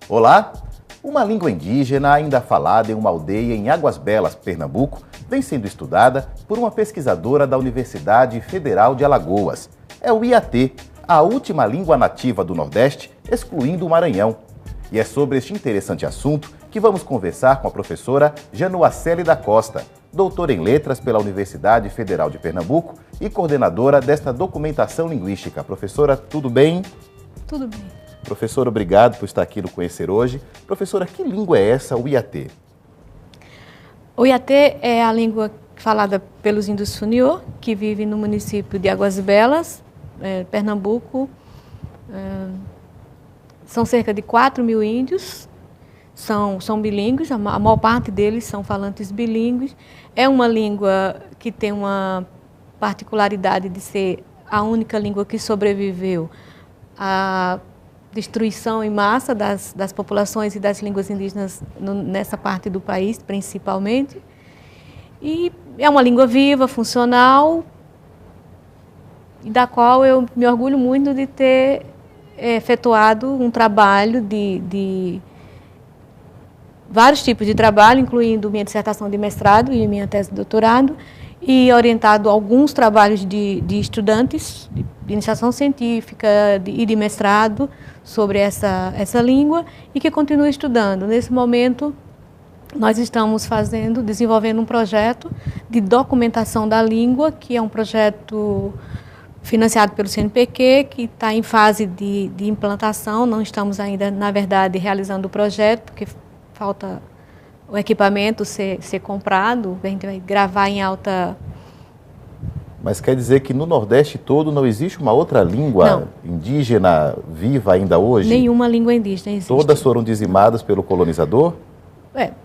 Olá! Uma língua indígena ainda falada em uma aldeia em Águas Belas, Pernambuco, vem sendo estudada por uma pesquisadora da Universidade Federal de Alagoas. É o Iatê, a última língua nativa do Nordeste, excluindo o Maranhão. E é sobre este interessante assunto que vamos conversar com a professora Januacely da Costa, doutora em Letras pela Universidade Federal de Pernambuco e coordenadora desta documentação linguística. Professora, tudo bem? Tudo bem. Professora, obrigado por estar aqui no Conhecer Hoje. Professora, que língua é essa, o Iatê? O Iatê é a língua falada pelos índios Funiô, que vivem no município de Águas Belas, Pernambuco. São cerca de 4.000 índios, são bilíngues, a maior parte deles são falantes bilíngues. É uma língua que tem uma particularidade de ser a única língua que sobreviveu à destruição em massa das populações e das línguas indígenas nessa parte do país, principalmente. E é uma língua viva, funcional, e da qual eu me orgulho muito de ter efetuado um trabalho de vários tipos de trabalho, incluindo minha dissertação de mestrado e minha tese de doutorado, e orientado alguns trabalhos de estudantes de iniciação científica e de mestrado sobre essa língua e que continuo estudando. Nesse momento, nós estamos desenvolvendo um projeto de documentação da língua, que é um projeto financiado pelo CNPq, que está em fase de implantação. Não estamos ainda, na verdade, realizando o projeto, porque falta o equipamento ser comprado. A gente vai gravar em alta... Mas quer dizer que no Nordeste todo não existe uma outra língua indígena viva ainda hoje? Nenhuma língua indígena existe. Todas foram dizimadas pelo colonizador?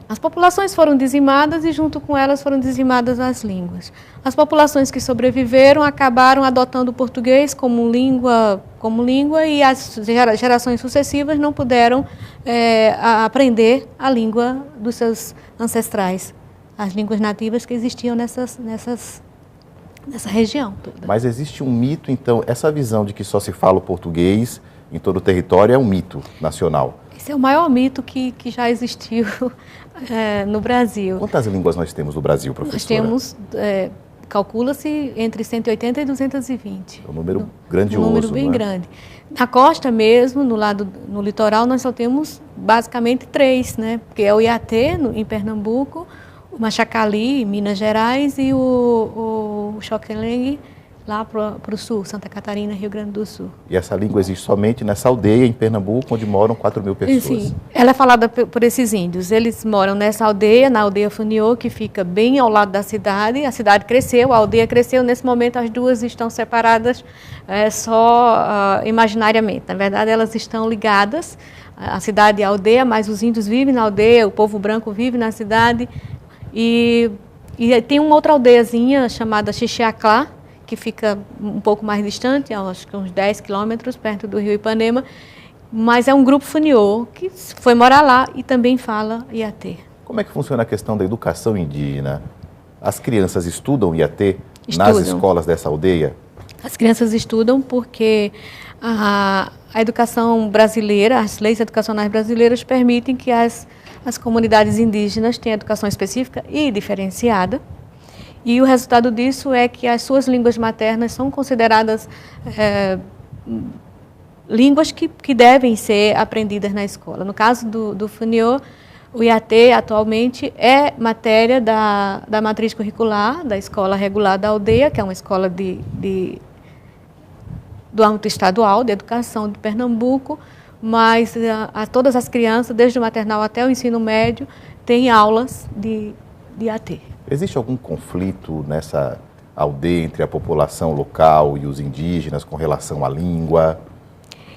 As populações foram dizimadas e junto com elas foram dizimadas as línguas. As populações que sobreviveram acabaram adotando o português como língua e as gerações sucessivas não puderam aprender a língua dos seus ancestrais, as línguas nativas que existiam nessa região toda. Mas existe um mito, então, essa visão de que só se fala o português em todo o território é um mito nacional? Esse é o maior mito que já existiu no Brasil. Quantas línguas nós temos no Brasil, professora? Nós temos, calcula-se, entre 180 e 220. É um número grandioso. Um número bem grande. Na costa mesmo, no litoral, nós só temos basicamente 3, né? Porque é o Iatê, em Pernambuco, o Machacali, em Minas Gerais, e o Xoquelengue, lá para o sul, Santa Catarina, Rio Grande do Sul. E essa língua existe somente nessa aldeia em Pernambuco, onde moram 4.000 pessoas? Sim, ela é falada por esses índios. Eles moram nessa aldeia, na aldeia Funiô, que fica bem ao lado da cidade. A cidade cresceu, a aldeia cresceu. Nesse momento, as duas estão separadas só imaginariamente. Na verdade, elas estão ligadas, a cidade e a aldeia, mas os índios vivem na aldeia, o povo branco vive na cidade. E tem uma outra aldeiazinha chamada Xixiaclá, que fica um pouco mais distante, acho que uns 10 quilômetros, perto do Rio Ipanema, mas é um grupo Funiô que foi morar lá e também fala Iatê. Como é que funciona a questão da educação indígena? As crianças estudam Iatê nas escolas dessa aldeia? As crianças estudam porque a educação brasileira, as leis educacionais brasileiras permitem que as comunidades indígenas tenham educação específica e diferenciada. E o resultado disso é que as suas línguas maternas são consideradas línguas que devem ser aprendidas na escola. No caso do Funiô, o Iatê atualmente é matéria da matriz curricular da Escola Regular da Aldeia, que é uma escola do âmbito estadual de educação de Pernambuco, mas todas as crianças, desde o maternal até o ensino médio, têm aulas de Iatê. Existe algum conflito nessa aldeia entre a população local e os indígenas com relação à língua?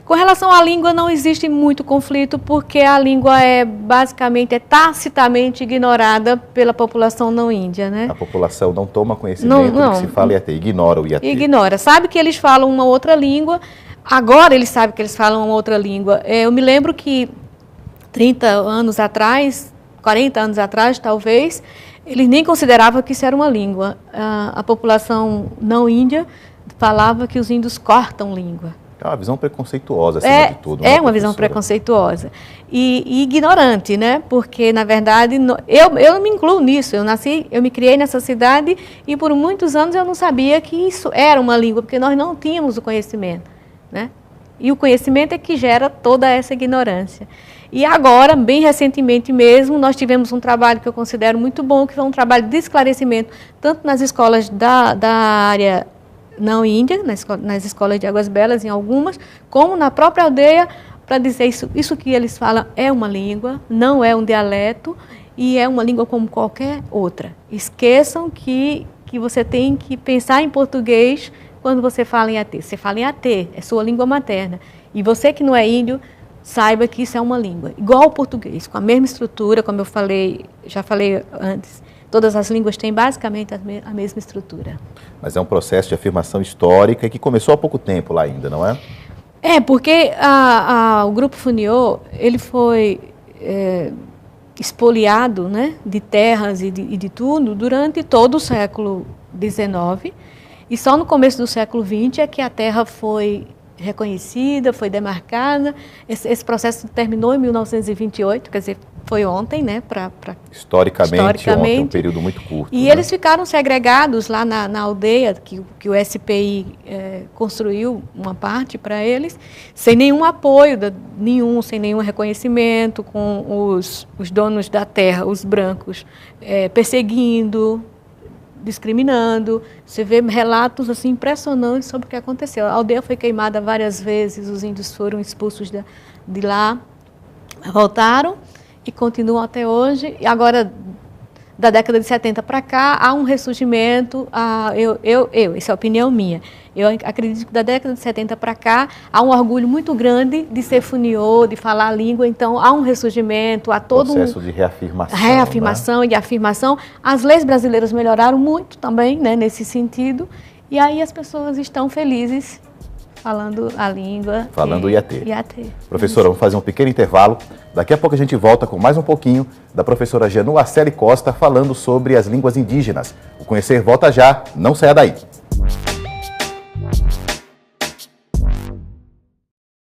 Com relação à língua não existe muito conflito, porque a língua basicamente tacitamente ignorada pela população não índia, né? A população não toma conhecimento do que se fala Iatê, ignora o Iatê. Ignora, sabe que eles falam uma outra língua, agora eles sabem que eles falam uma outra língua. Eu me lembro que 30 anos atrás, 40 anos atrás, talvez, eles nem consideravam que isso era uma língua. A população não índia falava que os índios cortam língua. É uma visão preconceituosa, acima de tudo. É uma visão preconceituosa e ignorante, né? Porque, na verdade, eu me incluo nisso. Eu me criei nessa cidade e, por muitos anos, eu não sabia que isso era uma língua, porque nós não tínhamos o conhecimento, né? E o conhecimento é que gera toda essa ignorância. E agora, bem recentemente mesmo, nós tivemos um trabalho que eu considero muito bom, que foi um trabalho de esclarecimento, tanto nas escolas da área não índia, nas escolas de Águas Belas, em algumas, como na própria aldeia, para dizer isso que eles falam é uma língua, não é um dialeto, e é uma língua como qualquer outra. Esqueçam que você tem que pensar em português quando você fala em AT. Você fala em AT, é sua língua materna. E você que não é índio, saiba que isso é uma língua, igual ao português, com a mesma estrutura, como eu já falei antes. Todas as línguas têm basicamente a mesma estrutura. Mas é um processo de afirmação histórica que começou há pouco tempo lá ainda, não é? É, porque o Grupo Funiô, ele foi expoliado, né, de terras e de tudo durante todo o século XIX. E só no começo do século XX é que a terra foi reconhecida, foi demarcada. Esse processo terminou em 1928, quer dizer, foi ontem, né? Historicamente, ontem, um período muito curto. E eles ficaram segregados lá na aldeia, que o SPI construiu uma parte para eles, sem nenhum apoio, sem nenhum reconhecimento, com os donos da terra, os brancos, perseguindo, discriminando. Você vê relatos assim, impressionantes sobre o que aconteceu. A aldeia foi queimada várias vezes, os índios foram expulsos de lá, voltaram e continuam até hoje. E agora, da década de 70 para cá, há um ressurgimento, essa é a opinião minha. Eu acredito que da década de 70 para cá, há um orgulho muito grande de ser funiô, de falar a língua, então há um ressurgimento, há todo processo de reafirmação. Reafirmação, né? E afirmação. As leis brasileiras melhoraram muito também, né, nesse sentido, e aí as pessoas estão felizes falando a língua. Falando IAT. IAT. Professora, vamos fazer um pequeno intervalo. Daqui a pouco a gente volta com mais um pouquinho da professora Janu Arceli Costa falando sobre as línguas indígenas. O Conhecer volta já, não saia daí.